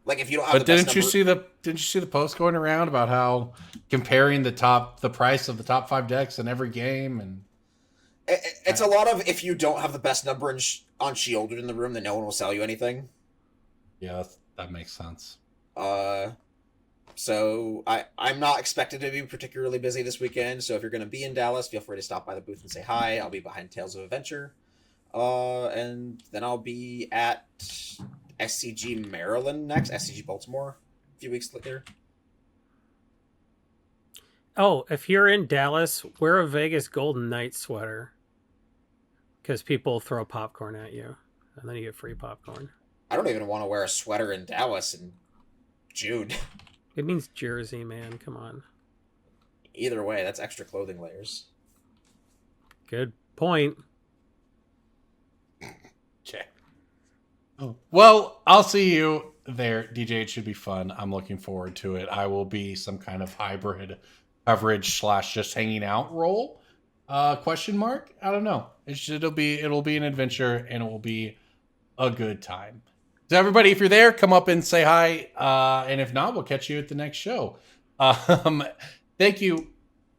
S1: Like, if you don't have
S3: But didn't you see the post going around about how comparing the price of the top 5 decks in every game? And
S1: it's a lot of, if you don't have the best number on Shielded in the room, then no one will sell you anything.
S3: Yeah, that makes sense.
S1: So I'm not expected to be particularly busy this weekend, so if you're going to be in Dallas, feel free to stop by the booth and say hi. I'll be behind Tales of Adventure. And then I'll be at SCG Maryland next, SCG Baltimore a few weeks later.
S5: Oh, if you're in Dallas, wear a Vegas Golden Knight sweater. Because people throw popcorn at you, and then you get free popcorn.
S1: I don't even want to wear a sweater in Dallas in June.
S5: It means Jersey, man. Come on.
S1: Either way, that's extra clothing layers.
S5: Good point.
S3: Okay. Oh. Well, I'll see you there, DJ. It should be fun. I'm looking forward to it. I will be some kind of hybrid coverage / just hanging out role. Question mark? I don't know. It'll be an adventure, and it will be a good time. So everybody, if you're there, come up and say hi. And if not, we'll catch you at the next show. Thank you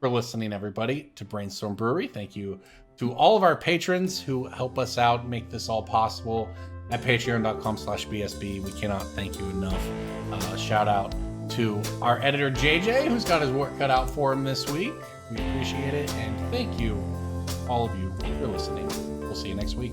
S3: for listening, everybody, to Brainstorm Brewery. Thank you to all of our patrons who help us out, make this all possible at patreon.com/BSB. We cannot thank you enough. Shout out to our editor, JJ, who's got his work cut out for him this week. We appreciate it. And thank you, all of you, for listening. We'll see you next week.